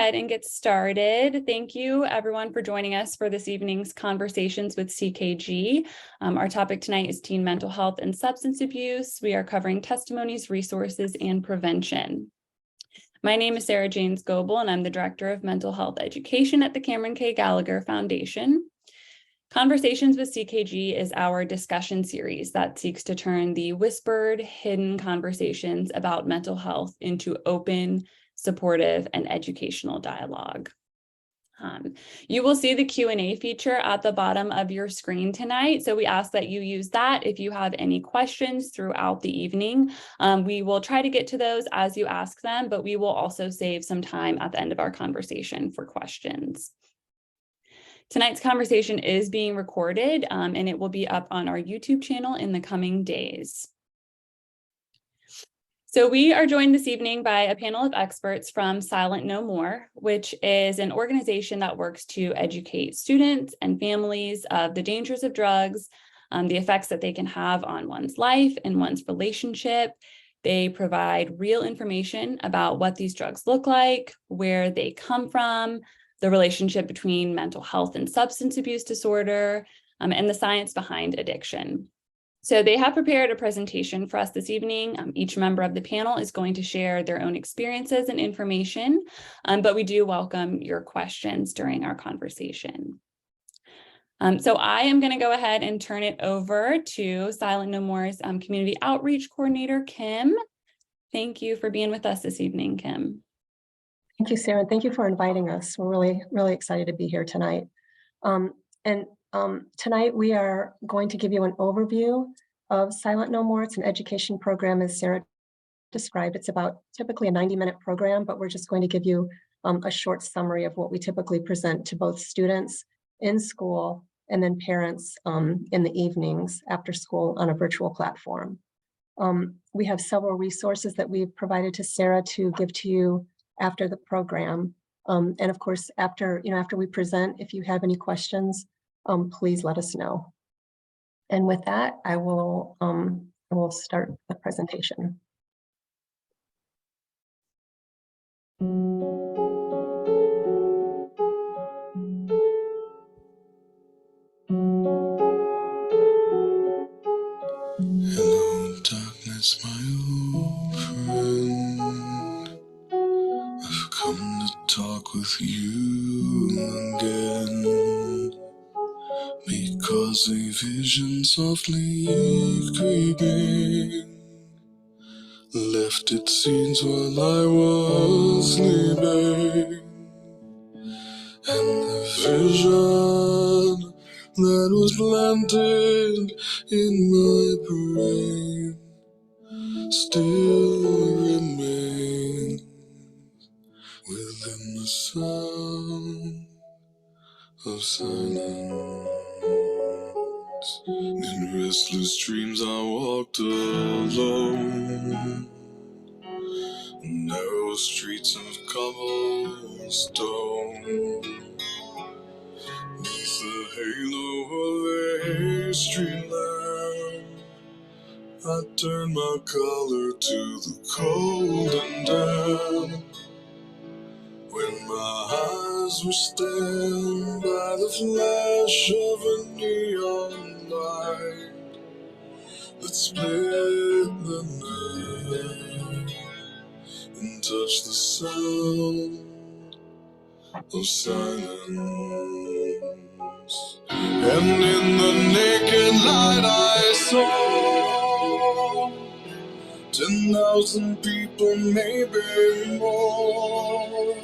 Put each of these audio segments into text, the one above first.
ahead and get started. Thank you everyone for joining us for this evening's Conversations with CKG. Our topic tonight is teen mental health and substance abuse. We are covering testimonies, resources, and prevention. My name is Sarah Jane Scoble, and I'm the Director of Mental Health Education at the Cameron K. Gallagher Foundation. Conversations with CKG is our discussion series that seeks to turn the whispered, hidden conversations about mental health into open, supportive, and educational dialogue. You will see the Q&A feature at the bottom of your screen tonight, so we ask that you use that if you have any questions throughout the evening. We will try to get to those as you ask them, but we will also save some time at the end of our conversation for questions. Tonight's conversation is being recorded, and it will be up on our YouTube channel in the coming days. So we are joined this evening by a panel of experts from Silent No More, which is an organization that works to educate students and families of the dangers of drugs, the effects that they can have on one's life and one's relationship. They provide real information about what these drugs look like, where they come from, the relationship between mental health and substance abuse disorder, and the science behind addiction. So they have prepared a presentation for us this evening. Each member of the panel is going to share their own experiences and information, but we do welcome your questions during our conversation. So I am going to go ahead and turn it over to Silent No More's Community Outreach Coordinator, Kim. Thank you for being with us this evening, Kim. Thank you, Sarah. Thank you for inviting us. We're really excited to be here tonight. Tonight we are going to give you an overview of Silent No More. It's an education program, as Sarah described. It's about typically a 90-minute program, but we're just going to give you a short summary of what we typically present to both students in school and then parents in the evenings after school on a virtual platform. We have several resources that we've provided to Sarah to give to you after the program. And of course, after we present, if you have any questions, please let us know. And with that, I will start the presentation. Hello, darkness, my old friend. I've come to talk with you again, because a vision softly creeping left its scenes while I was sleeping, and the vision that was planted in my brain still remains within the sound of silence. In restless dreams I walked alone, narrow streets of cobblestone, neath the halo of a street lamp. I turned my collar to the cold and damp, when my eyes were stabbed by the flash of a neon light that split the night and touched the sound of silence. And in the naked light I saw 10,000 people, maybe more.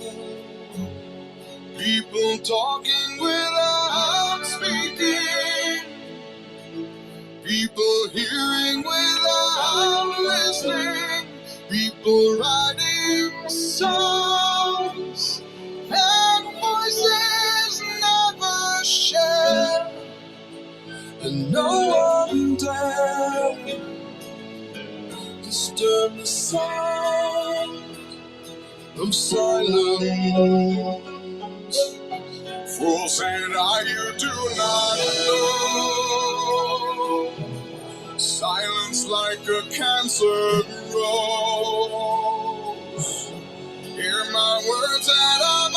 People talking without speaking, people hearing without listening, people writing songs and voices never shared, and no one dared disturb the sound of silence. Fools and I, you do not know, silence like a cancer grows. Hear my words and I'm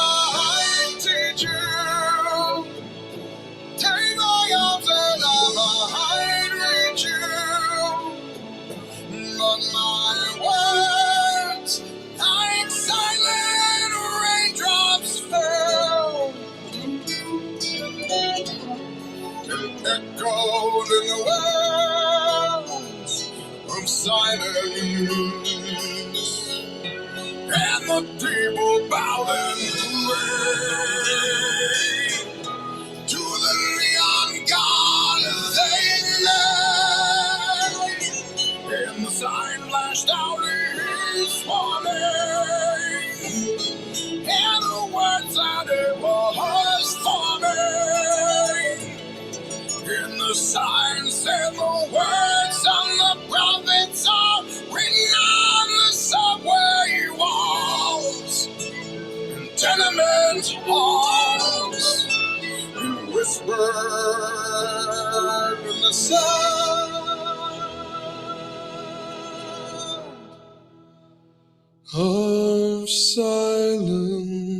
words that it was forming. In the signs and the words and the prophets are written on the subway walls, in tenement halls, and whispered in the sound of silence.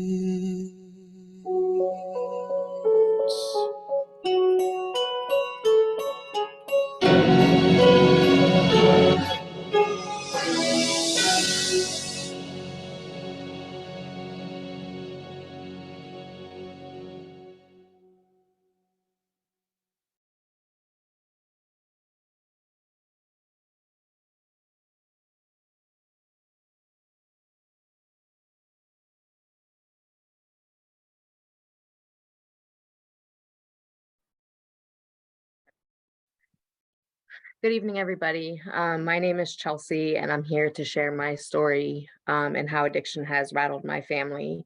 Good evening, everybody. My name is Chelsea, and I'm here to share my story and how addiction has rattled my family.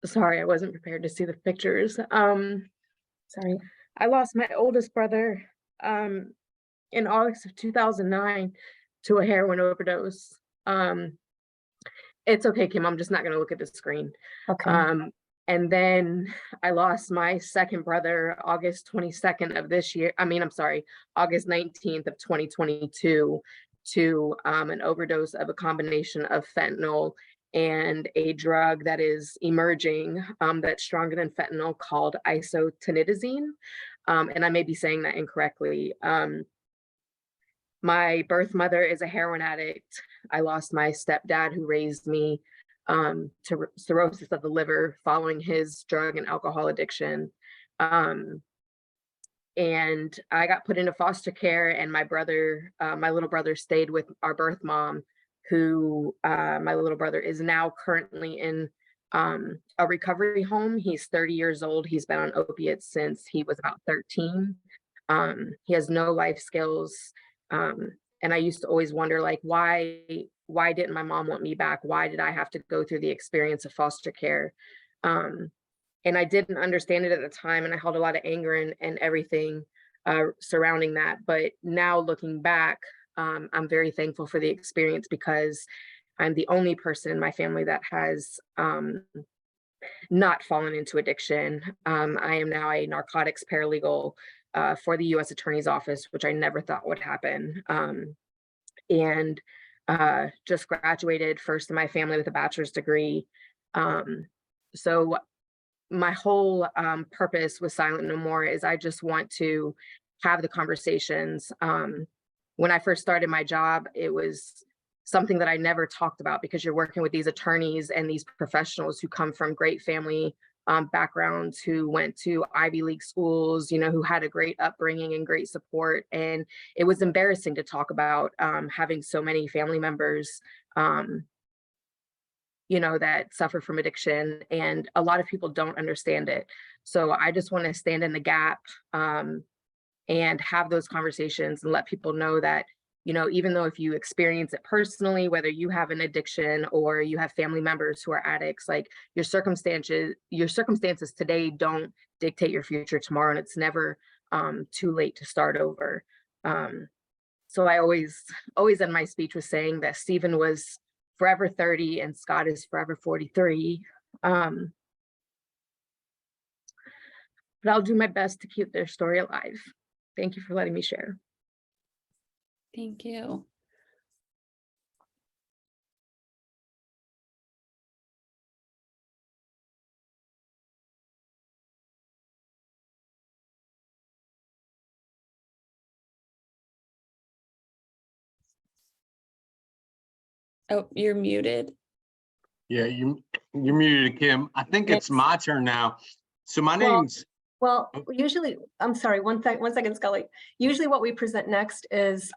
Sorry, I wasn't prepared to see the pictures. Sorry. I lost my oldest brother in August of 2009 to a heroin overdose. It's okay, Kim, I'm just not going to look at the screen. Okay. And then I lost my second brother August 22nd of this year. August 19th of 2022 to an overdose of a combination of fentanyl and a drug that is emerging that's stronger than fentanyl called isotretinoin. And I may be saying that incorrectly. My birth mother is a heroin addict. I lost my stepdad who raised me to cirrhosis of the liver following his drug and alcohol addiction. And I got put into foster care, and my little brother stayed with our birth mom, who my little brother is now currently in a recovery home. He's 30 years old. He's been on opiates since he was about 13. He has no life skills. And I used to always wonder, like, why didn't my mom want me back? Why did I have to go through the experience of foster care? And I didn't understand it at the time, and I held a lot of anger and everything surrounding that. But now looking back, I'm very thankful for the experience, because I'm the only person in my family that has not fallen into addiction. I am now a narcotics paralegal for the U.S. Attorney's Office, which I never thought would happen. And just graduated first in my family with a bachelor's degree. So my whole purpose with Silent No More is I just want to have the conversations. When I first started my job, it was something that I never talked about, because you're working with these attorneys and these professionals who come from great family backgrounds, who went to Ivy League schools, who had a great upbringing and great support. And it was embarrassing to talk about having so many family members, that suffer from addiction. And a lot of people don't understand it. So I just want to stand in the gap and have those conversations and let people know that, even though if you experience it personally, whether you have an addiction or you have family members who are addicts, like your circumstances today don't dictate your future tomorrow, and it's never too late to start over. So I always end my speech with saying that Stephen was forever 30 and Scott is forever 43. But I'll do my best to keep their story alive. Thank you for letting me share. Thank you. Oh, you're muted. Yeah, you're muted, Kim. I think it's my turn now. So my name's usually, I'm sorry, one second, Scully. Usually what we present next is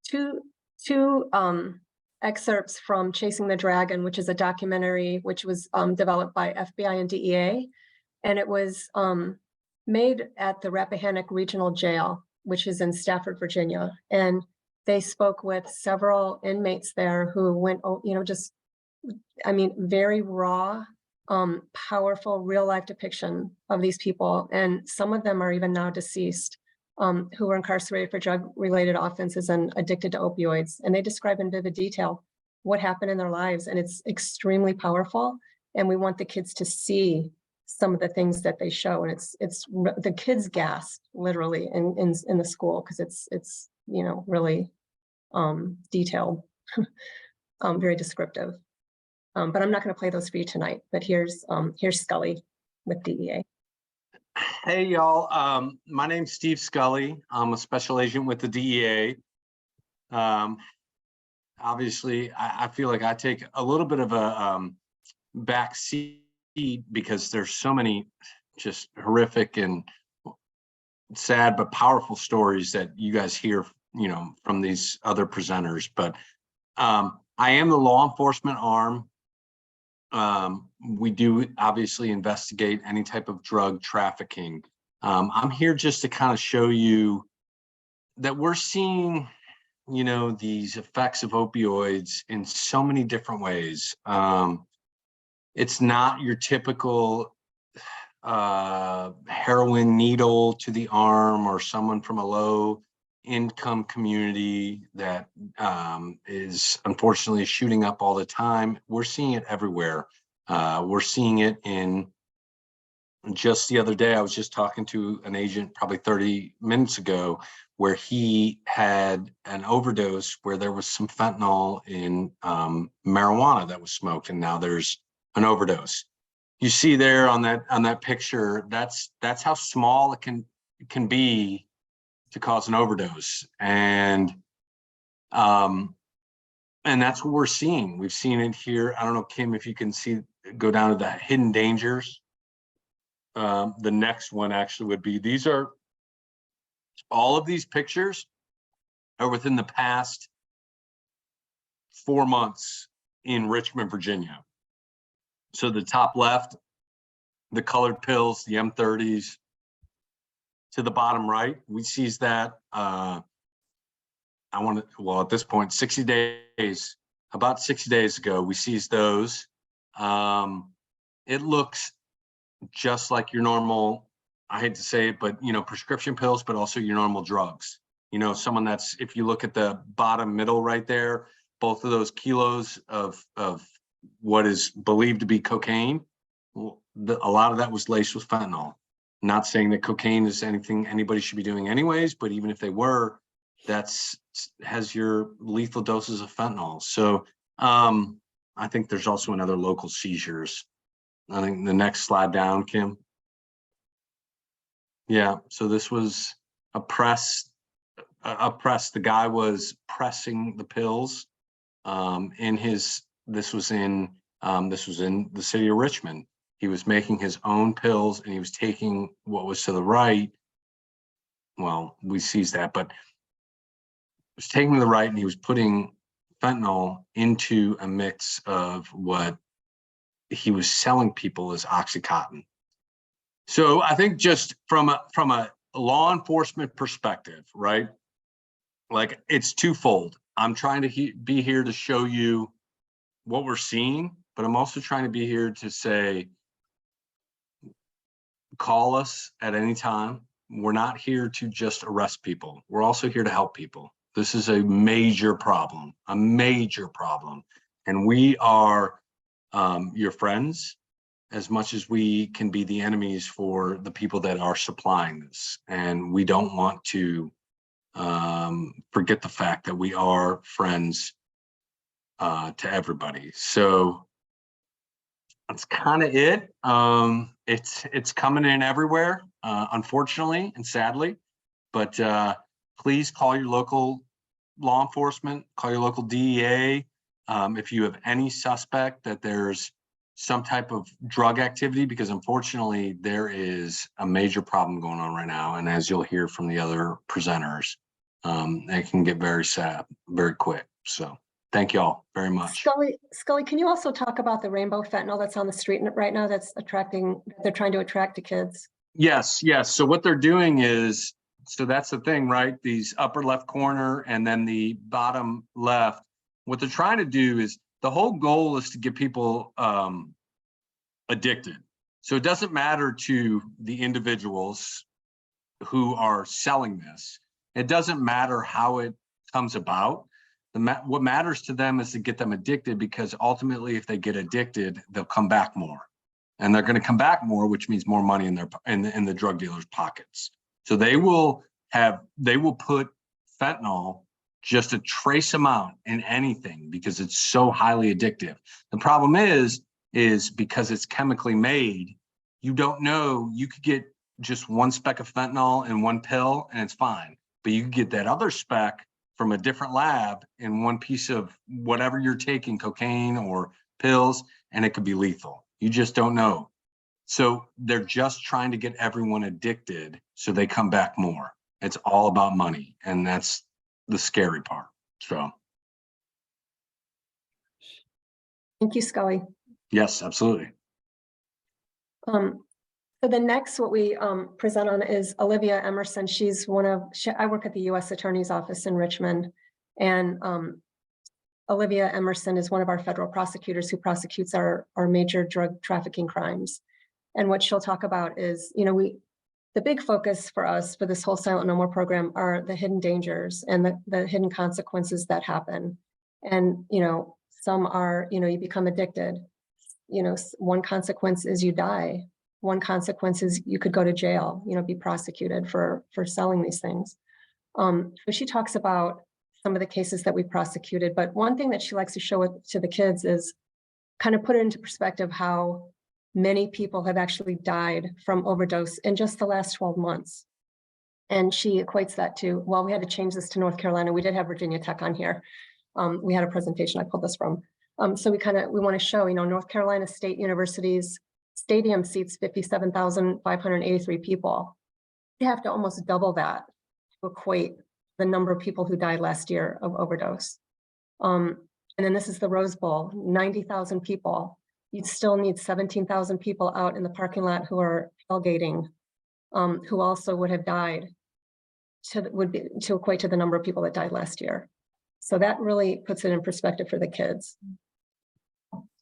two excerpts from Chasing the Dragon, which is a documentary which was developed by FBI and DEA. And it was made at the Rappahannock Regional Jail, which is in Stafford, Virginia. And They spoke with several inmates there who went, just, I mean, very raw, powerful real life depiction of these people. And some of them are even now deceased, who were incarcerated for drug related offenses and addicted to opioids. And they describe in vivid detail what happened in their lives. And it's extremely powerful. And we want the kids to see some of the things that they show. And it's the kids gasp literally in the school, because it's really detailed, very descriptive. But I'm not going to play those for you tonight. But here's Scully with DEA. Hey, y'all. My name's Steve Scully. I'm a special agent with the DEA. Obviously, I feel like I take a little bit of a back seat because there's so many just horrific and sad but powerful stories that you guys hear, from these other presenters. But I am the law enforcement arm. We do obviously investigate any type of drug trafficking. I'm here just to kind of show you that we're seeing, these effects of opioids in so many different ways. It's not your typical heroin needle to the arm or someone from a low income community that is unfortunately shooting up all the time. We're seeing it everywhere. We're seeing it in just the other day. I was just talking to an agent probably 30 minutes ago where he had an overdose where there was some fentanyl in marijuana that was smoked, and now there's an overdose. You see there on that picture, that's how small it can be to cause an overdose. And that's what we're seeing. We've seen it here. I don't know, Kim, if you can see, go down to the hidden dangers. The next one actually would be, all of these pictures are within the past 4 months in Richmond, Virginia. So the top left, the colored pills, the M30s. To the bottom right, we seized that. At this point, 60 days, about 60 days ago, we seized those. It looks just like your normal, I hate to say it, but prescription pills, but also your normal drugs. Someone that's, if you look at the bottom middle right there, both of those kilos of what is believed to be cocaine, a lot of that was laced with fentanyl. Not saying that cocaine is anything anybody should be doing anyways, but even if they were, has your lethal doses of fentanyl. So I think there's also another local seizures. I think the next slide down, Kim. Yeah, so this was a press. The guy was pressing the pills this was in the city of Richmond. He was making his own pills and he was taking what was to the right. Well, we seized that, but he was taking to the right and he was putting fentanyl into a mix of what he was selling people as Oxycontin. So I think just from a law enforcement perspective, right? Like, it's twofold. I'm trying to be here to show you what we're seeing, but I'm also trying to be here to say, call us at any time. We're not here to just arrest people. We're also here to help people. This is a major problem, and we are your friends as much as we can be the enemies for the people that are supplying this. And we don't want to forget the fact that we are friends to everybody. So that's kind of it. It's coming in everywhere, unfortunately and sadly, but please call your local law enforcement, call your local DEA. If you have any suspect that there's some type of drug activity, because unfortunately there is a major problem going on right now. And as you'll hear from the other presenters, it can get very sad very quick. So thank you all very much. Scully, can you also talk about the rainbow fentanyl that's on the street right now they're trying to attract the kids? Yes. So what they're doing is So that's the thing, right? These upper left corner and then the bottom left. What they're trying to do is the whole goal is to get people addicted. So it doesn't matter to the individuals who are selling this. It doesn't matter how it comes about. What matters to them is to get them addicted, because ultimately, if they get addicted, they'll come back more, and they're going to come back more, which means more money in their in the drug dealers' pockets. So they will put fentanyl, just a trace amount, in anything because it's so highly addictive. The problem is because it's chemically made, you don't know. You could get just one speck of fentanyl in one pill and it's fine, but you could get that other speck from a different lab in one piece of whatever you're taking, cocaine or pills, and it could be lethal. You just don't know. So they're just trying to get everyone addicted so they come back more. It's all about money, and that's the scary part. So Thank you, Scully. yes, absolutely. So the next, what we present on is Olivia Emerson. She's I work at the U.S. Attorney's Office in Richmond, and Olivia Emerson is one of our federal prosecutors who prosecutes our major drug trafficking crimes. And what she'll talk about is, the big focus for us for this whole Silent No More program are the hidden dangers and the hidden consequences that happen. And, some are, you become addicted. One consequence is you die. One consequence is you could go to jail, be prosecuted for selling these things. So she talks about some of the cases that we prosecuted, but one thing that she likes to show to the kids is kind of put it into perspective how many people have actually died from overdose in just the last 12 months. And she equates that to, well, we had to change this to North Carolina. We did have Virginia Tech on here. We had a presentation I pulled this from. So we want to show, North Carolina State University's stadium seats 57,583 people. You have to almost double that to equate the number of people who died last year of overdose. And then this is the Rose Bowl, 90,000 people. You'd still need 17,000 people out in the parking lot who are tailgating, who also would have died to equate to the number of people that died last year. So that really puts it in perspective for the kids.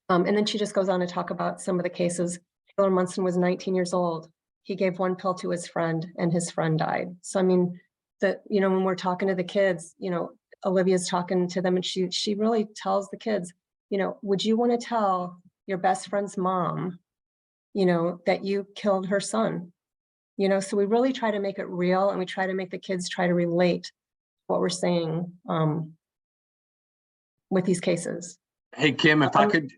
And then she just goes on to talk about some of the cases. Taylor Munson was 19 years old. He gave one pill to his friend and his friend died. So, when we're talking to the kids, Olivia's talking to them and she really tells the kids, would you want to tell your best friend's mom, that you killed her son? So we really try to make it real, and we try to make the kids try to relate what we're saying with these cases. Hey, Kim, if I could,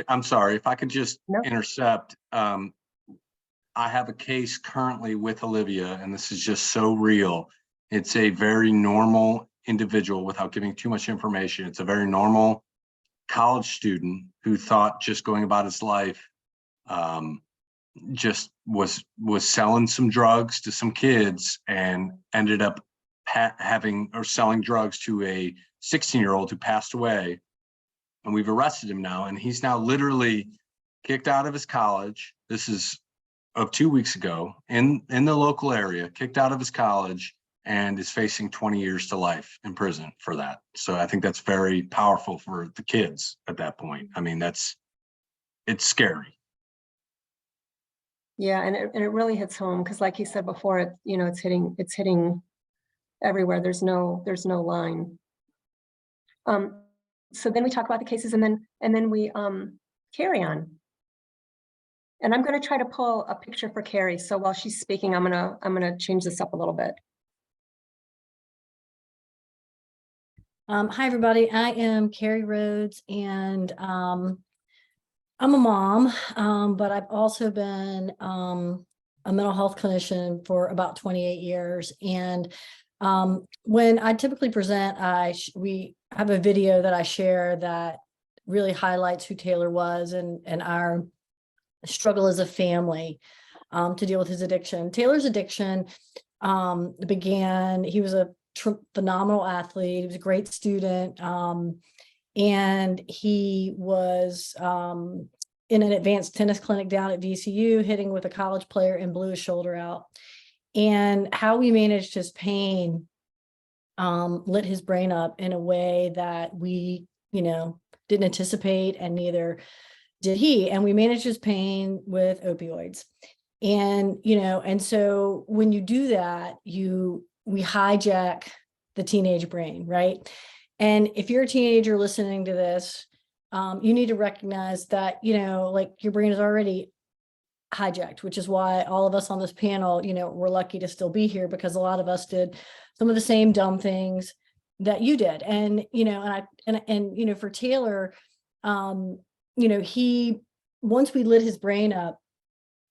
I'm sorry, if I could just intercept. I have a case currently with Olivia, and this is just so real. It's a very normal individual, without giving too much information. It's a very normal college student who thought just going about his life, just was selling some drugs to some kids, and ended up selling drugs to a 16-year-old who passed away. And we've arrested him now, and he's now literally kicked out of his college. This is of 2 weeks ago in the local area, kicked out of his college, and is facing 20 years to life in prison for that. So I think that's very powerful for the kids at that point. It's scary. Yeah, and it really hits home, because like you said before, it's hitting everywhere. There's no line. So then we talk about the cases, and then we carry on. And I'm going to try to pull a picture for Carrie. So while she's speaking, I'm gonna change this up a little bit. Hi, everybody. I am Carrie Rhodes, and I'm a mom, but I've also been a mental health clinician for about 28 years. And when I typically present, we have a video that I share that really highlights who Taylor was and our struggle as a family to deal with his addiction. Taylor's addiction began, he was a phenomenal athlete. He was a great student. And he was in an advanced tennis clinic down at VCU, hitting with a college player and blew his shoulder out. And how we managed his pain lit his brain up in a way that we, didn't anticipate, and neither did he. And we managed his pain with opioids. And, and so when you do that, we hijack the teenage brain, right? And if you're a teenager listening to this, you need to recognize that, like your brain is already hijacked, which is why all of us on this panel, we're lucky to still be here, because a lot of us did some of the same dumb things that you did. And, for Taylor, he, once we lit his brain up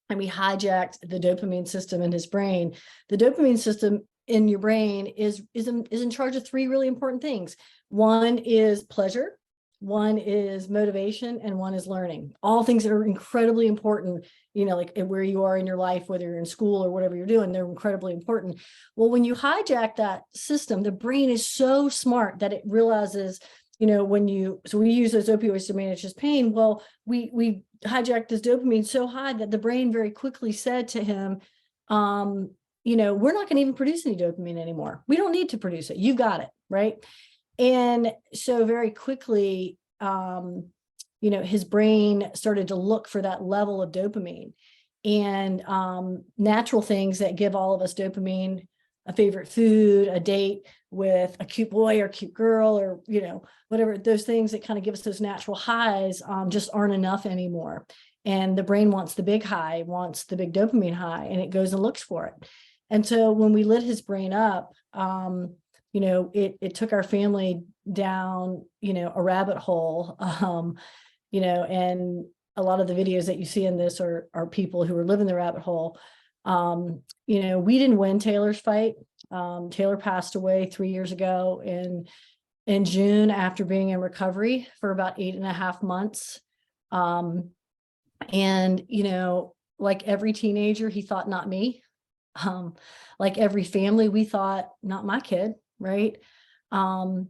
and we hijacked the dopamine system in his brain, the dopamine system in your brain is in charge of three really important things. One is pleasure, one is motivation, and one is learning. All things that are incredibly important, like where you are in your life, whether you're in school or whatever you're doing, they're incredibly important. Well, when you hijack that system, the brain is so smart that it realizes, so we use those opioids to manage his pain. Well, we hijacked his dopamine so high that the brain very quickly said to him, we're not going to even produce any dopamine anymore. We don't need to produce it. You got it, right? And so very quickly, his brain started to look for that level of dopamine, and natural things that give all of us dopamine, a favorite food, a date with a cute boy or cute girl, or, whatever, those things that kind of give us those natural highs just aren't enough anymore. And the brain wants the big high, wants the big dopamine high, and it goes and looks for it. And so when we lit his brain up, it took our family down, a rabbit hole, and a lot of the videos that you see in this are people who are living the rabbit hole. We didn't win Taylor's fight. Taylor passed away 3 years ago in June after being in recovery for about 8.5 months. Like every teenager, he thought, not me. Like every family, we thought, not my kid, right? And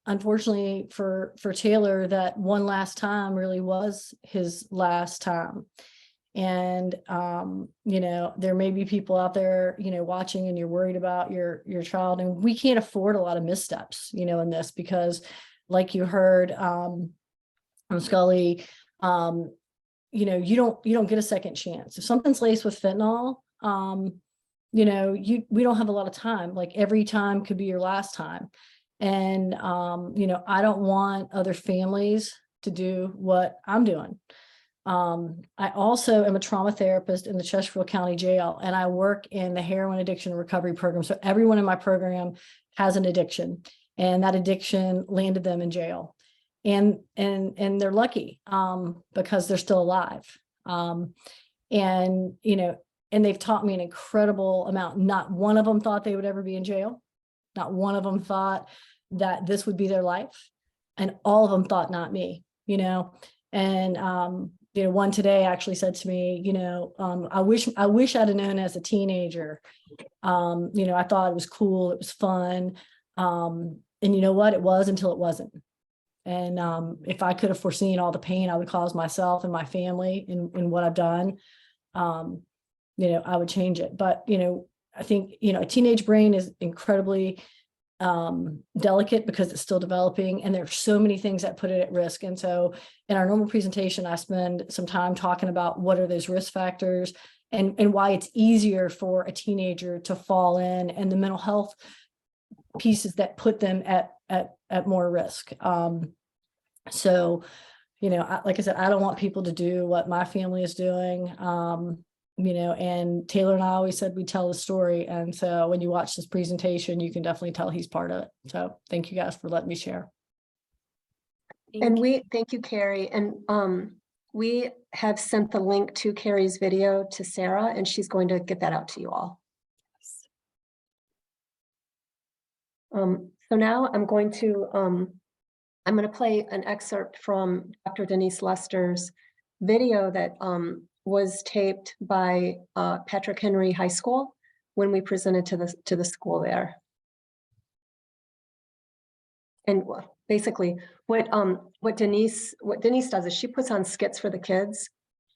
unfortunately for Taylor, that one last time really was his last time. And, there may be people out there, watching, and you're worried about your child, and we can't afford a lot of missteps, in this, because like you heard, Scully, you don't get a second chance. If something's laced with fentanyl, we don't have a lot of time. Like every time could be your last time. And, I don't want other families to do what I'm doing. I also am a trauma therapist in the Chesterfield County Jail, and I work in the heroin addiction recovery program. So everyone in my program has an addiction, and that addiction landed them in jail. And they're lucky because they're still alive. And they've taught me an incredible amount. Not one of them thought they would ever be in jail. Not one of them thought that this would be their life. And all of them thought, not me, and, one today actually said to me, I wish I'd have known as a teenager. I thought it was cool. It was fun. And you know what? It was until it wasn't. And if I could have foreseen all the pain I would cause myself and my family in what I've done, I would change it. But, I think, a teenage brain is incredibly delicate because it's still developing, and there's so many things that put it at risk. And so in our normal presentation, I spend some time talking about what are those risk factors and why it's easier for a teenager to fall in, and the mental health pieces that put them at more risk. So, like I said, I don't want people to do what my family is doing. And Taylor and I always said we tell the story. And so when you watch this presentation, you can definitely tell he's part of it. So thank you guys for letting me share. Thank you, Carrie. And we have sent the link to Carrie's video to Sarah, and she's going to get that out to you all. So now I'm going to play an excerpt from Dr. Denise Lester's video that was taped by Patrick Henry High School when we presented to the school there. And basically what Denise does is she puts on skits for the kids,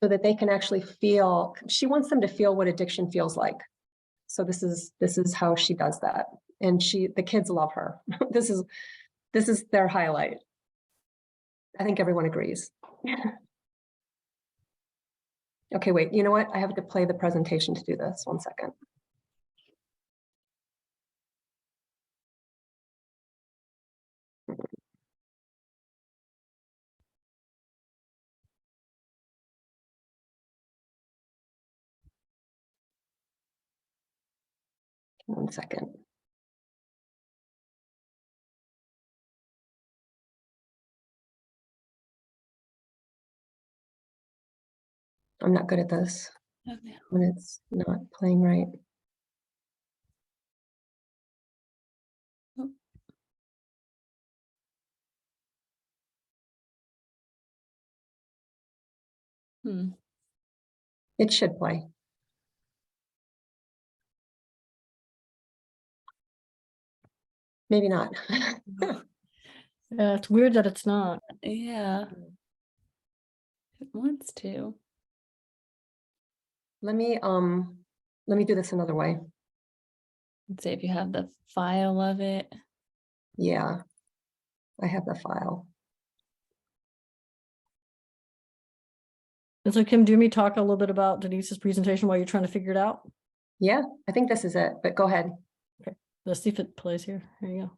so that they can actually feel, she wants them to feel what addiction feels like. So this is how she does that. And the kids love her. This is their highlight. I think everyone agrees. Okay, wait, you know what? I have to play the presentation to do this. 1 second. One second. I'm not good at this Okay. when it's not playing right. Hmm. It should play. Maybe not. Yeah, it's weird that it's not. Yeah. It wants to. Let me do this another way. Let's see if you have the file of it. Yeah, I have the file. And so Kim, do me talk a little bit about Denise's presentation while you're trying to figure it out? Yeah, I think this is it, but go ahead. Let's see if it plays here. There you go.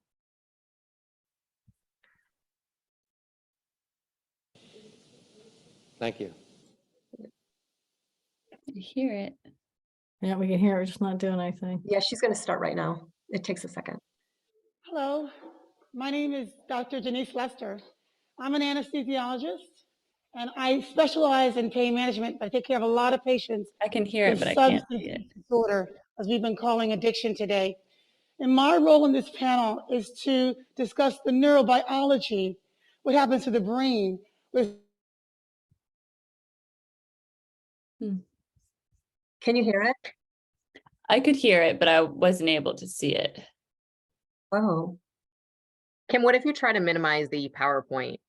Thank you. I hear it. Yeah, we can hear it, we're just not doing anything. Yeah, she's going to start right now. It takes a second. Hello, my name is Dr. Denise Lester. I'm an anesthesiologist and I specialize in pain management. I take care of a lot of patients I can hear it, with but I can't substance see it. disorder, as we've been calling addiction today. And my role in this panel is to discuss the neurobiology, what happens to the brain with. Can you hear it? I could hear it, but I wasn't able to see it. Oh, Kim, what if you try to minimize the PowerPoint?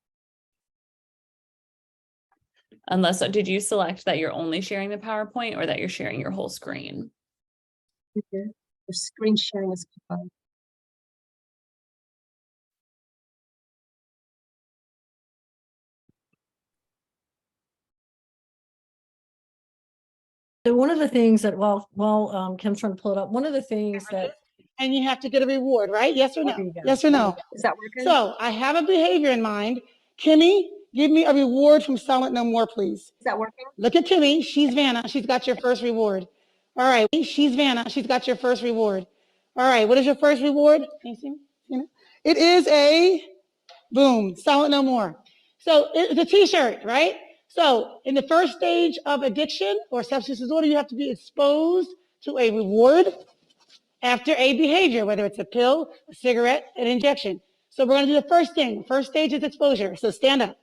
Unless, did you select that you're only sharing the PowerPoint or that you're sharing your whole screen? your screen sharing is. So one of the things that while Kim's trying to pull it up, one of the things that And you have to get a reward, right? Yes or no? There you go. Yes or no? Is that working? So I have a behavior in mind. Kimmy, give me a reward from Silent No More, please. Is that working? Look at Kimmy. She's Vanna. She's got your first reward. All right. She's Vanna. She's got your first reward. All right. What is your first reward? Can you see me? You know? It is a boom. Silent No More. So it's a t-shirt, right? So in the first stage of addiction or substance disorder, you have to be exposed to a reward after a behavior, whether it's a pill, a cigarette, an injection. So we're going to do the first thing. First stage is exposure. So stand up.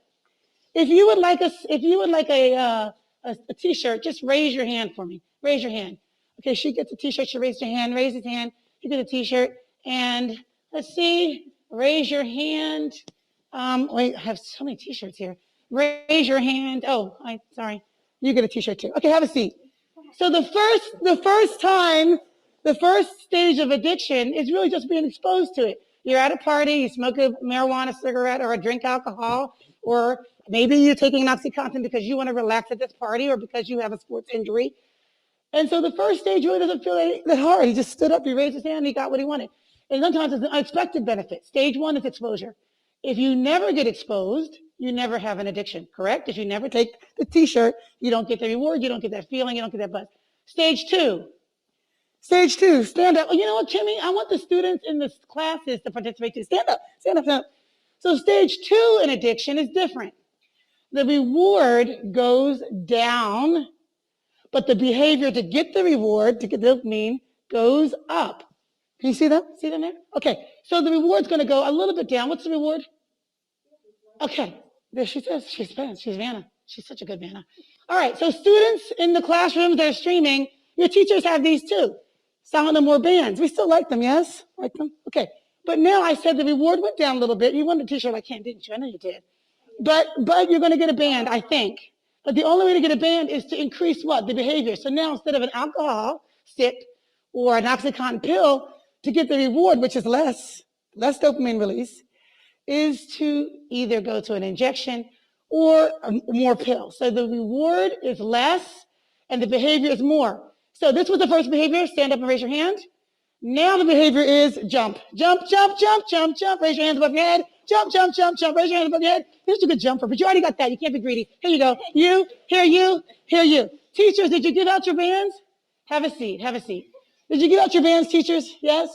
If you would like a t-shirt, just raise your hand for me. Raise your hand. Okay, she gets a t-shirt. She raised her hand. Raise his hand. You get a t-shirt. And let's see. Raise your hand. Wait, I have so many t-shirts here. Raise your hand. Oh, sorry. You get a t-shirt too. Okay, have a seat. So the first stage of addiction is really just being exposed to it. You're at a party, you smoke a marijuana cigarette or drink alcohol, or maybe you're taking an OxyContin because you want to relax at this party or because you have a sports injury. And so the first stage really doesn't feel that hard. He just stood up, he raised his hand, and he got what he wanted. And sometimes it's an unexpected benefit. Stage one is exposure. If you never get exposed, you never have an addiction, correct? If you never take the t-shirt, you don't get the reward, you don't get that feeling, you don't get that buzz. Stage two, stand up. Oh, you know what, Kimmy? I want the students in the classes to participate too. Stand up, stand up, stand up. So stage two in addiction is different. The reward goes down, but the behavior to get the reward, to get the dopamine, goes up. Can you see them? See them there? Okay, so the reward's going to go a little bit down. What's the reward? Okay, there she says. She's Vanna. She's such a good Vanna. All right, so students in the classrooms that are streaming, your teachers have these too. Silent No More bands. We still like them, yes? Like them? Okay. But now I said the reward went down a little bit. You wanted a t-shirt like Ken, didn't you? I know you did. But you're going to get a band, I think. But the only way to get it banned is to increase what? The behavior. So now instead of an alcohol stick or an Oxycontin pill, to get the reward, which is less dopamine release, is to either go to an injection or more pills. So the reward is less and the behavior is more. So this was the first behavior, stand up and raise your hand. Now the behavior is jump, jump, jump, jump, jump, jump, raise your hands above your head, jump, jump, jump, jump, raise your hands above your head. Here's a good jumper, but you already got that. You can't be greedy. Here you go. You, here you, here you. Teachers, did you give out your bands? Have a seat, have a seat. Did you give out your bands, teachers? Yes?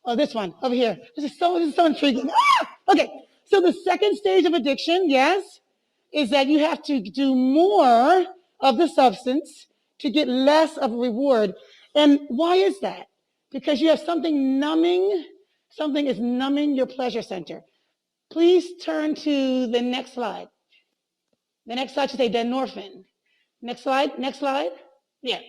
Oh, this one over here. This is so intriguing. Ah! Okay, so the second stage of addiction, yes, is that you have to do more of the substance to get less of a reward. And why is that? Because you have something is numbing your pleasure center. Please turn to the next slide. The next slide should say endorphin. Next slide. Yeah.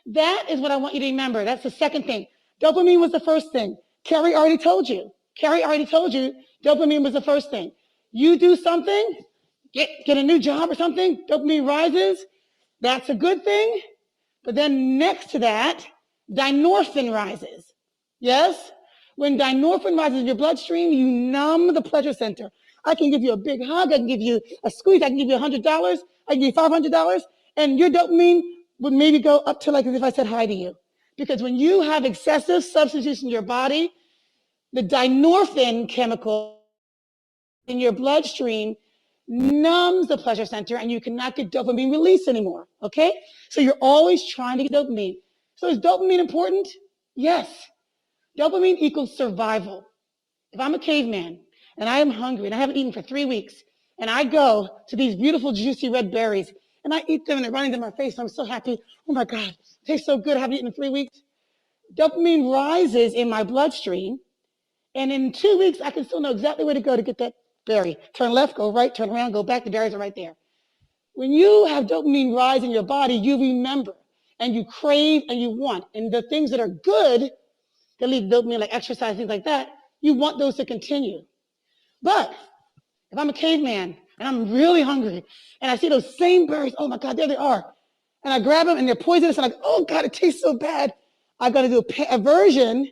That is what I want you to remember. That's the second thing. Dopamine was the first thing. Carrie already told you. Dopamine was the first thing. You do something, get a new job or something, dopamine rises. That's a good thing. But then next to that, dynorphin rises. Yes? When dynorphin rises in your bloodstream, you numb the pleasure center. I can give you a big hug. I can give you a squeeze. I can give you $100. I can give you $500. And your dopamine would maybe go up to like as if I said hi to you. Because when you have excessive substance use in your body, the dynorphin chemical in your bloodstream numbs the pleasure center and you cannot get dopamine release anymore, okay? So you're always trying to get dopamine. So is dopamine important? Yes. Dopamine equals survival. If I'm a caveman and I am hungry and I haven't eaten for 3 weeks and I go to these beautiful juicy red berries and I eat them and they're running to my face and I'm so happy, oh my God, it tastes so good, I haven't eaten in 3 weeks. Dopamine rises in my bloodstream and in 2 weeks I can still know exactly where to go to get that berry. Turn left, go right, turn around, go back, the berries are right there. When you have dopamine rise in your body, you remember and you crave and you want. And the things that are good that lead to dopamine, like exercise, things like that, you want those to continue. But if I'm a caveman and I'm really hungry and I see those same berries, oh my God, there they are. And I grab them and they're poisonous and I go, oh God, it tastes so bad. I've got to do a version.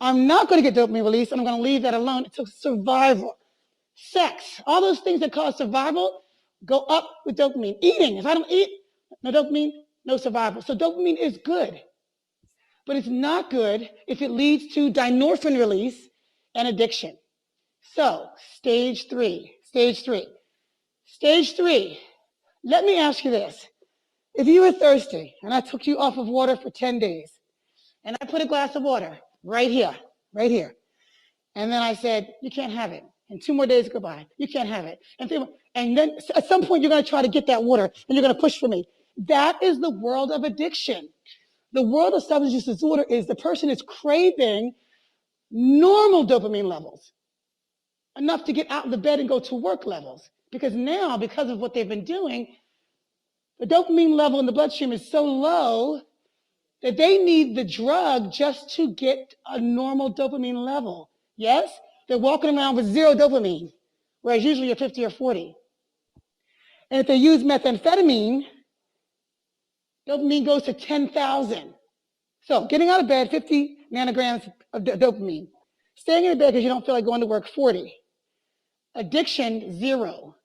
I'm not going to get dopamine release and I'm going to leave that alone. It's a survival. Sex, all those things that cause survival go up with dopamine. Eating, if I don't eat, no dopamine, no survival. So dopamine is good, but it's not good if it leads to dynorphin release and addiction. So stage three, let me ask you this. If you were thirsty and I took you off of water for 10 days and I put a glass of water right here, and then I said, you can't have it. And 2 more days go by. You can't have it. And then at some point, you're going to try to get that water and you're going to push for me. That is the world of addiction. The world of substance use disorder is the person is craving normal dopamine levels, enough to get out of the bed and go to work levels. Because now, because of what they've been doing, the dopamine level in the bloodstream is so low that they need the drug just to get a normal dopamine level. Yes? They're walking around with 0 dopamine, whereas usually you're 50 or 40. And if they use methamphetamine, dopamine goes to 10,000. So getting out of bed, 50 nanograms of dopamine. Staying in bed because you don't feel like going to work, 40. Addiction, 0.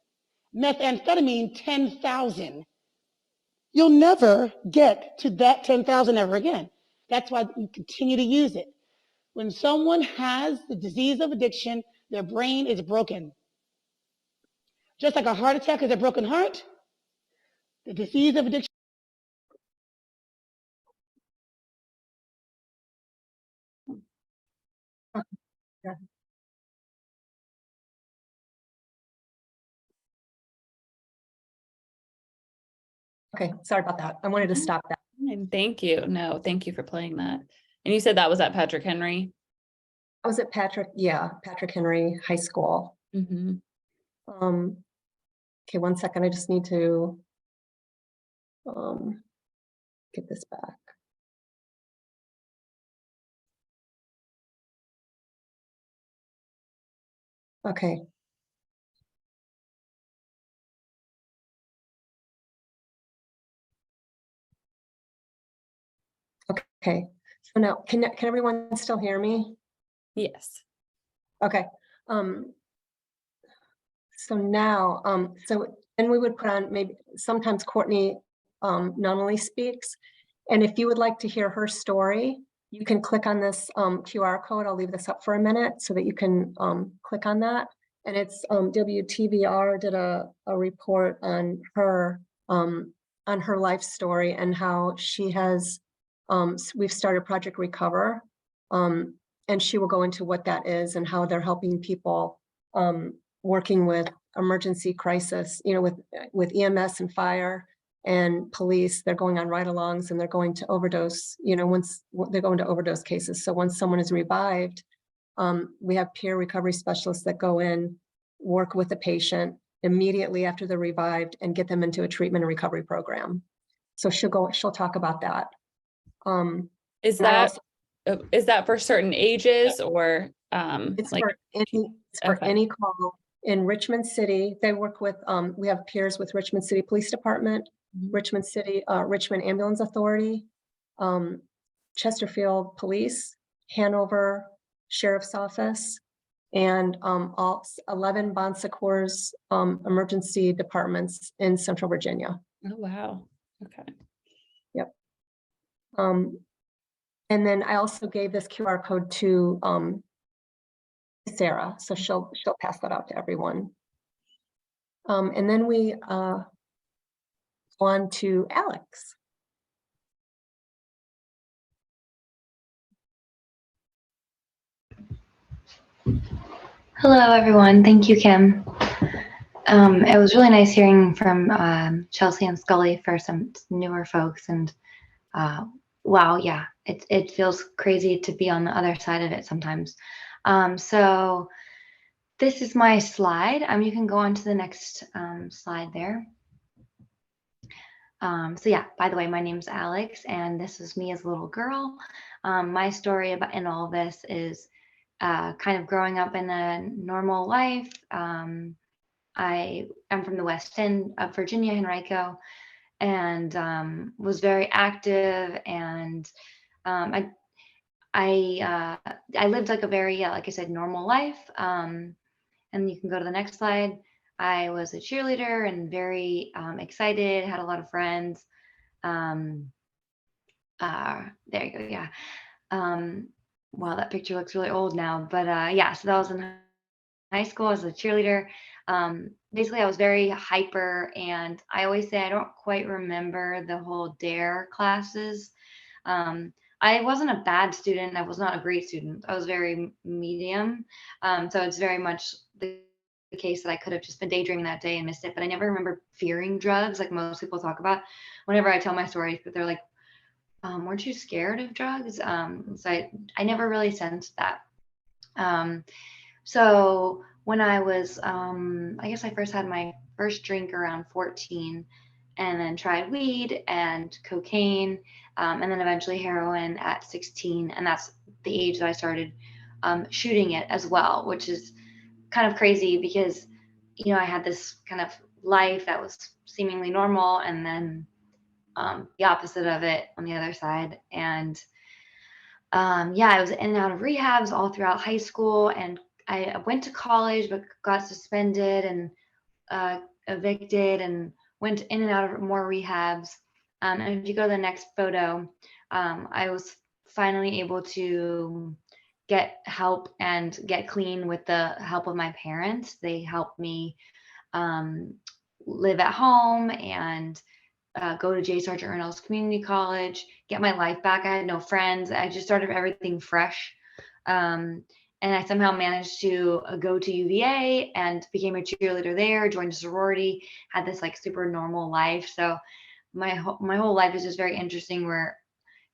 Methamphetamine, 10,000. You'll never get to that 10,000 ever again. That's why you continue to use it. When someone has the disease of addiction, their brain is broken. Just like a heart attack is a broken heart, the disease of addiction. Yeah. Okay, sorry about that. I wanted to stop that. And thank you. No, thank you for playing that. And you said that was at Patrick Henry? I was at Patrick Henry High School. Mm-hmm. Okay, 1 second. I just need to get this back. Okay. Okay, so now, can everyone still hear me? Yes. Okay. So now, then we would put on, maybe sometimes Courtney Nunley speaks. And if you would like to hear her story, you can click on this QR code. I'll leave this up for a minute so that you can click on that. And it's WTVR did a report on her life story and how she has, we've started Project Recover. And she will go into what that is and how they're helping people working with emergency crisis, with EMS and fire and police. They're going on ride-alongs and they're going to overdose, once they're going to overdose cases. So once someone is revived, we have peer recovery specialists that go in, work with the patient immediately after they're revived and get them into a treatment and recovery program. So she'll talk about that. Is that for certain ages or It's like for okay. any call in Richmond City. They work with, we have peers with Richmond City Police Department, Richmond City, Richmond Ambulance Authority, Chesterfield Police, Hanover Sheriff's Office, and all 11 Bon Secours emergency departments in Central Virginia. Oh, wow. Okay. Yep. And then I also gave this QR code to Sarah, so she'll pass that out to everyone. And then we go on to Alex. Hello, everyone. Thank you, Kim. It was really nice hearing from Chelsea and Scully for some newer folks. And wow, yeah, it feels crazy to be on the other side of it sometimes. So this is my slide. You can go on to the next slide there. So yeah, by the way, my name's Alex, and this is me as a little girl. My story in all of this is kind of growing up in a normal life. I am from the West End of Virginia, Henrico, and was very active. And I lived like a very, like I said, normal life. And you can go to the next slide. I was a cheerleader and very excited, had a lot of friends. There you go, yeah. Wow, that picture looks really old now, but yeah, so that was in high school as a cheerleader. Basically, I was very hyper, and I always say I don't quite remember the whole DARE classes. I wasn't a bad student. I was not a great student. I was very medium. So it's very much the case that I could have just been daydreaming that day and missed it, but I never remember fearing drugs like most people talk about. Whenever I tell my stories, but they're like, weren't you scared of drugs? So I never really sensed that. So when I was, I guess I first had my first drink around 14, and then tried weed and cocaine, and then eventually heroin at 16. And that's the age that I started shooting it as well, which is kind of crazy because, I had this kind of life that was seemingly normal, and then the opposite of it on the other side. And yeah, I was in and out of rehabs all throughout high school, and I went to college but got suspended and evicted and went in and out of more rehabs. And if you go to the next photo, I was finally able to get help and get clean with the help of my parents. They helped me live at home and go to J. Sargent Reynolds Community College, get my life back. I had no friends. I just started everything fresh. And I somehow managed to go to UVA and became a cheerleader there, joined a sorority, had this like super normal life. So my whole life is just very interesting where,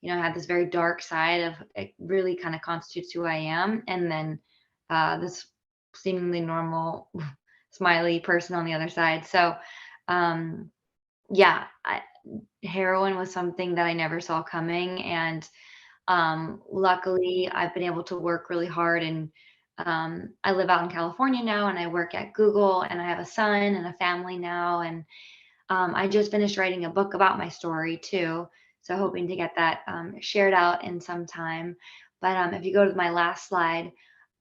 I had this very dark side of it really kind of constitutes who I am. And then this seemingly normal, smiley person on the other side. So yeah, heroin was something that I never saw coming. And luckily, I've been able to work really hard, and I live out in California now, and I work at Google, and I have a son and a family now. And I just finished writing a book about my story too. So hoping to get that shared out in some time. But if you go to my last slide,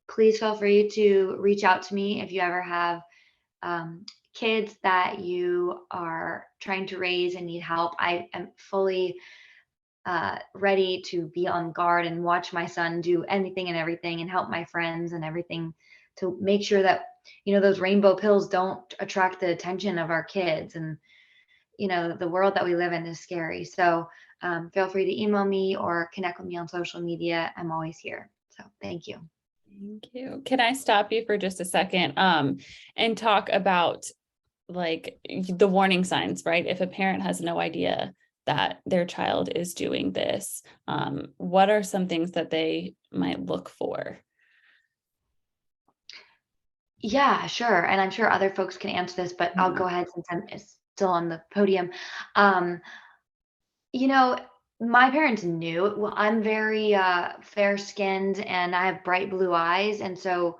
please feel free to reach out to me if you ever have kids that you are trying to raise and need help. I am fully ready to be on guard and watch my son do anything and everything and help my friends and everything to make sure that, those rainbow pills don't attract the attention of our kids. And, the world that we live in is scary. So feel free to email me or connect with me on social media. I'm always here. So thank you. Thank you. Can I stop you for just a second and talk about like the warning signs, right? If a parent has no idea that their child is doing this, what are some things that they might look for? Yeah, sure. And I'm sure other folks can answer this, but I'll go ahead since I'm still on the podium. You know, my parents knew. Well, I'm very fair skinned and I have bright blue eyes. And so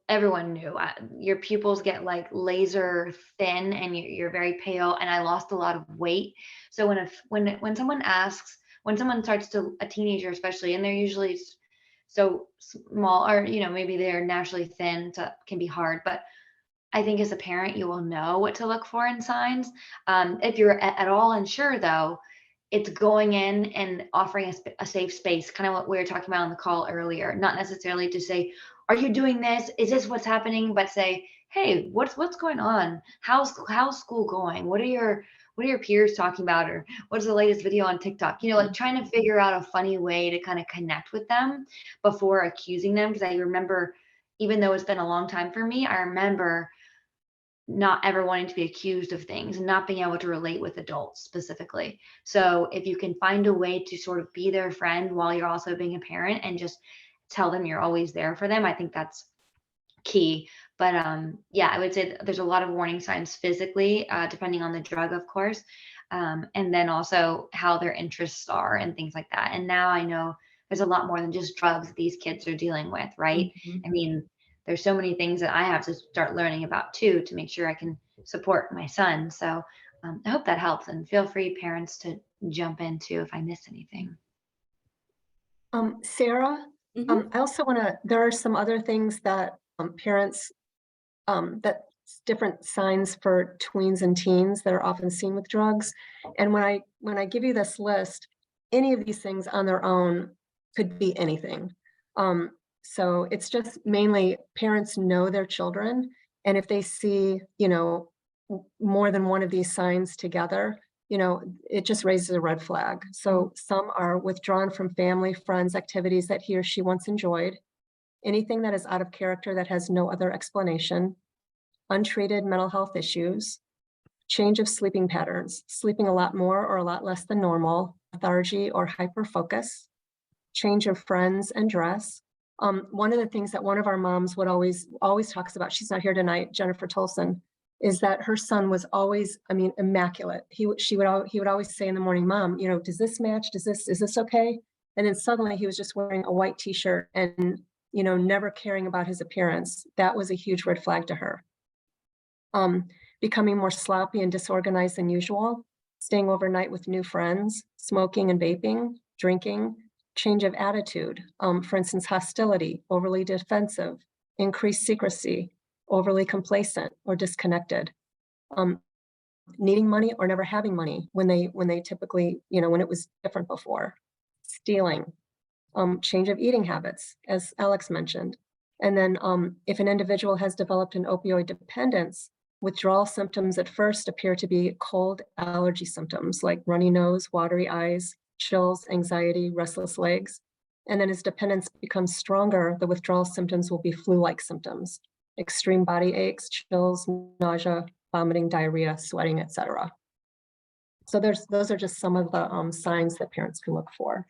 everyone knew your pupils get like laser thin and you're very pale. And I lost a lot of weight. So when someone asks, when someone starts to, a teenager especially, and they're usually so small, or maybe they're naturally thin, so it can be hard. But I think as a parent, you will know what to look for in signs. If you're at all unsure, though, it's going in and offering a safe space, kind of what we were talking about on the call earlier. Not necessarily to say, "Are you doing this? Is this what's happening?" But say, "Hey, what's going on? How's school going? What are your peers talking about, or what's the latest video on TikTok?" Like trying to figure out a funny way to kind of connect with them before accusing them. Because I remember, even though it's been a long time for me, I remember not ever wanting to be accused of things and not being able to relate with adults specifically. So if you can find a way to sort of be their friend while you're also being a parent and just tell them you're always there for them, I think that's key. But yeah, I would say there's a lot of warning signs physically, depending on the drug, of course, and then also how their interests are and things like that. And now I know there's a lot more than just drugs that these kids are dealing with, right? Mhm. I mean, there's so many things that I have to start learning about too to make sure I can support my son. So I hope that helps, and feel free, parents, to jump in too if I miss anything. Sarah, Mhm. I also there are some other things that parents, that different signs for tweens and teens that are often seen with drugs. And when I give you this list, any of these things on their own could be anything. So it's just mainly parents know their children, and if they see, more than one of these signs together, it just raises a red flag. So some are withdrawn from family, friends, activities that he or she once enjoyed, anything that is out of character that has no other explanation, untreated mental health issues, change of sleeping patterns, sleeping a lot more or a lot less than normal, lethargy or hyperfocus, change of friends and dress. One of the things that one of our moms would always talks about, she's not here tonight, Jennifer Tolson, is that her son was always, immaculate. He would always say in the morning, "Mom, does this match? Is this okay?" And then suddenly he was just wearing a white t-shirt and, never caring about his appearance. That was a huge red flag to her. Becoming more sloppy and disorganized than usual, staying overnight with new friends, smoking and vaping, drinking, change of attitude, for instance, hostility, overly defensive, increased secrecy, overly complacent or disconnected, needing money or never having money when they typically, when it was different before, stealing, change of eating habits, as Alex mentioned. And then if an individual has developed an opioid dependence, withdrawal symptoms at first appear to be cold allergy symptoms like runny nose, watery eyes, chills, anxiety, restless legs. And then as dependence becomes stronger, the withdrawal symptoms will be flu-like symptoms, extreme body aches, chills, nausea, vomiting, diarrhea, sweating, etc. So those are just some of the signs that parents can look for.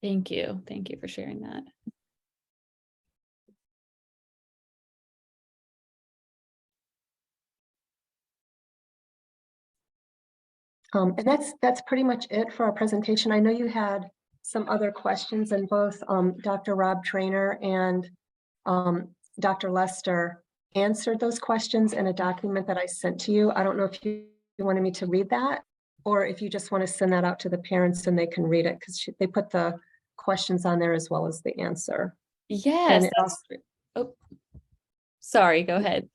Thank you. Thank you for sharing that. And that's pretty much it for our presentation. I know you had some other questions, and both Dr. Rob Trainer and Dr. Lester answered those questions in a document that I sent to you. I don't know if you wanted me to read that. or if you just want to send that out to the parents and they can read it, because they put the questions on there as well as the answer. Yes. And it Oh, sorry, go ahead.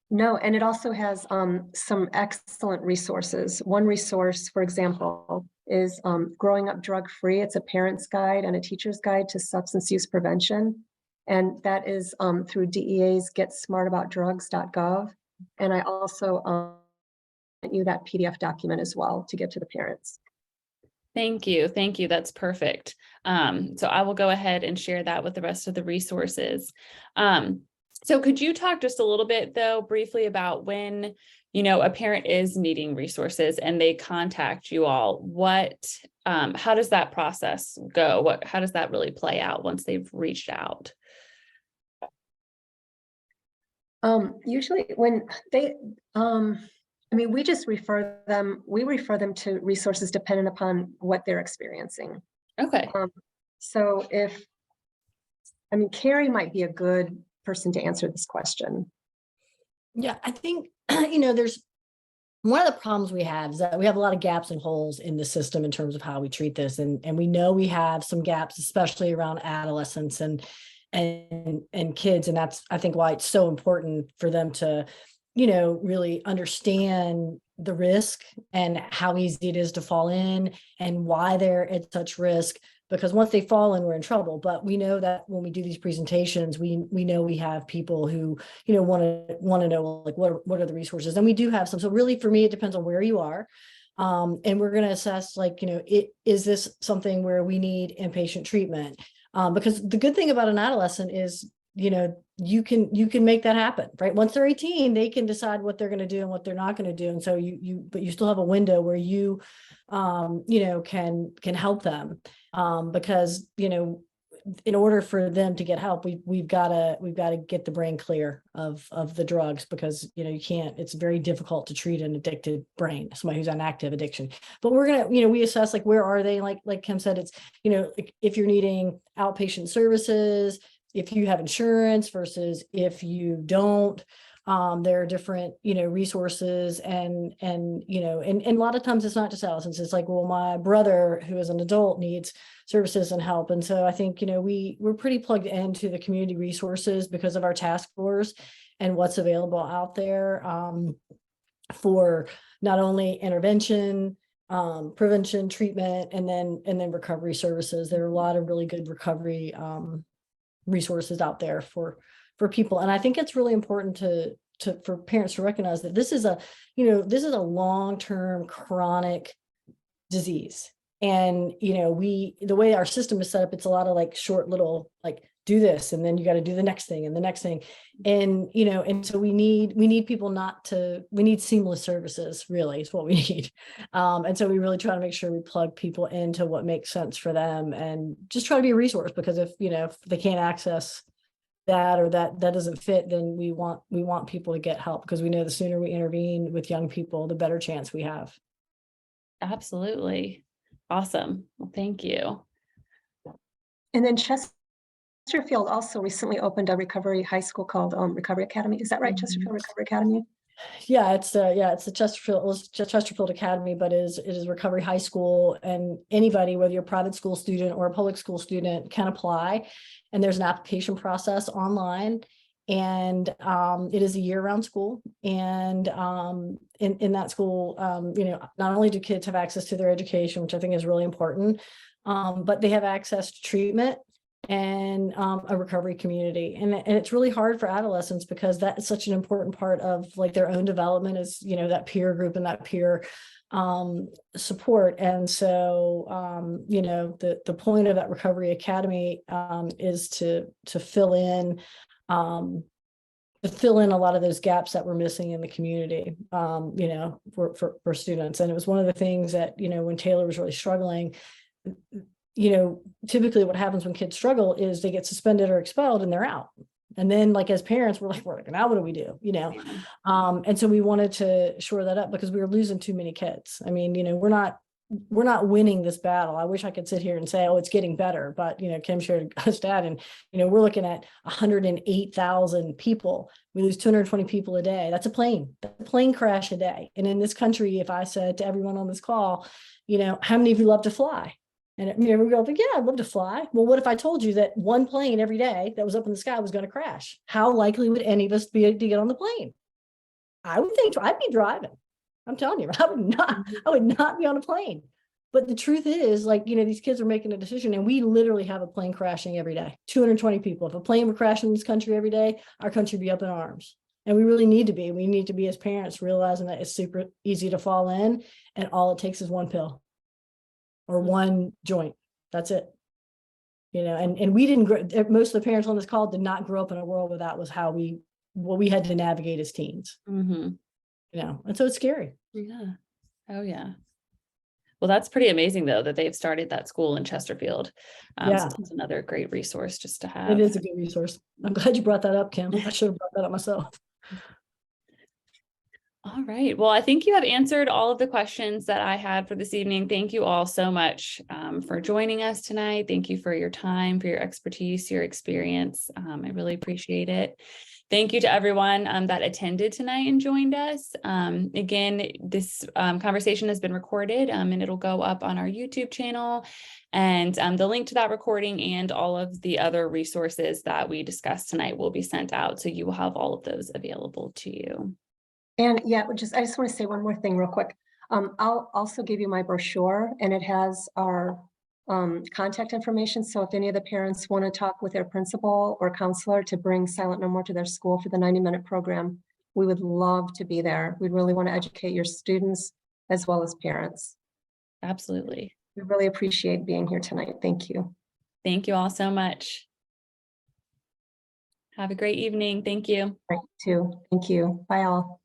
No, and it also has some excellent resources. One resource, for example, is Growing Up Drug Free. It's a parent's guide and a teacher's guide to substance use prevention. And that is through DEA's getsmartaboutdrugs.gov. And I also sent you that PDF document as well to give to the parents. Thank you. Thank you. That's perfect. So I will go ahead and share that with the rest of the resources. So could you talk just a little bit, though, briefly about when, a parent is needing resources and they contact you all, how does that process go? How does that really play out once they've reached out? Usually when they, we just refer them to resources dependent upon what they're experiencing. Okay. So Carrie might be a good person to answer this question. Yeah, I think, there's one of the problems we have is that we have a lot of gaps and holes in the system in terms of how we treat this. And we know we have some gaps, especially around adolescents and kids. And that's, I think, why it's so important for them to, really understand the risk and how easy it is to fall in and why they're at such risk. Because once they fall in, we're in trouble. But we know that when we do these presentations, we know we have people who, want to know, like, what are the resources? And we do have some. So really, for me, it depends on where you are. And we're going to assess, is this something where we need inpatient treatment? Because the good thing about an adolescent is, you can make that happen, right? Once they're 18, they can decide what they're going to do and what they're not going to do. And so but you still have a window where you, can help them. Because, in order for them to get help, we've got to get the brain clear of the drugs, because, it's very difficult to treat an addicted brain, somebody who's on active addiction. But we're going to, we assess, like, where are they? Like Kim said, it's, if you're needing outpatient services, if you have insurance versus if you don't. There are different, resources and a lot of times it's not just adolescents. It's like, well, my brother who is an adult needs services and help. And so I think, we're pretty plugged into the community resources because of our task force and what's available out there for not only intervention, prevention, treatment, and then recovery services. There are a lot of really good recovery resources out there for people. And I think it's really important for parents to recognize that this is a long-term chronic disease. And, the way our system is set up, it's a lot of like short little, like, do this, and then you got to do the next thing and the next thing. And, and so we need people we need seamless services, really, is what we need. And so we really try to make sure we plug people into what makes sense for them and just try to be a resource, because if they can't access that, or that doesn't fit, then we want people to get help, because we know the sooner we intervene with young people, the better chance we have. Absolutely. Awesome. Well, thank you. And then Chesterfield also recently opened a recovery high school called Recovery Academy. Is that right? Chesterfield Recovery Academy? Yeah, it's the Chesterfield Academy, but it is Recovery High School, and anybody, whether you're a private school student or a public school student, can apply. And there's an application process online, and it is a year-round school. And in that school, not only do kids have access to their education, which I think is really important, but they have access to treatment and a recovery community. And it's really hard for adolescents, because that is such an important part of, like, their own development, is, that peer group and that peer support. And so, the point of that Recovery Academy is to fill in a lot of those gaps that we're missing in the community, for students. And it was one of the things that, when Taylor was really struggling, typically what happens when kids struggle is they get suspended or expelled and they're out. And then, like, as parents, we're like, now what do we do? And so we wanted to shore that up, because we were losing too many kids. I mean, we're not winning this battle. I wish I could sit here and say, oh, it's getting better, but, Kim shared a stat, and, we're looking at 108,000 people We lose 220 people a day. That's a plane crash a day. And in this country, if I said to everyone on this call, you know, how many of you love to fly? And we go, yeah, I'd love to fly. Well, what if I told you that one plane every day that was up in the sky was going to crash? How likely would any of us be to get on the plane? I would think I'd be driving. I'm telling you, I would not be on a plane. But the truth is, like, you know, these kids are making a decision, and we literally have a plane crashing every day. 220 people. If a plane were crashing in this country every day, our country would be up in arms. And we really need to be. We need to be, as parents, realizing that it's super easy to fall in, and all it takes is one pill or one joint. That's it. You know, and we didn't, most of the parents on this call did not grow up in a world where that was what we had to navigate as teens. Mm-hmm. You know, and so it's scary. Yeah. Oh, yeah. Well, that's pretty amazing, though, that they've started that school in Chesterfield. Yeah. So it's another great resource just to have. It is a good resource. I'm glad you brought that up, Kim. I should have brought that up myself. All right. Well, I think you have answered all of the questions that I had for this evening. Thank you all so much for joining us tonight. Thank you for your time, for your expertise, your experience. I really appreciate it. Thank you to everyone that attended tonight and joined us. Again, this conversation has been recorded and it'll go up on our YouTube channel. And the link to that recording and all of the other resources that we discussed tonight will be sent out. So you will have all of those available to you. And yeah, I just want to say one more thing real quick. I'll also give you my brochure, and it has our contact information. So if any of the parents want to talk with their principal or counselor to bring Silent No More to their school for the 90-minute program, we would love to be there. We'd really want to educate your students as well as parents. Absolutely. We really appreciate being here tonight. Thank you. Thank you all so much. Have a great evening. Thank you. Right, too. Thank you. Bye all.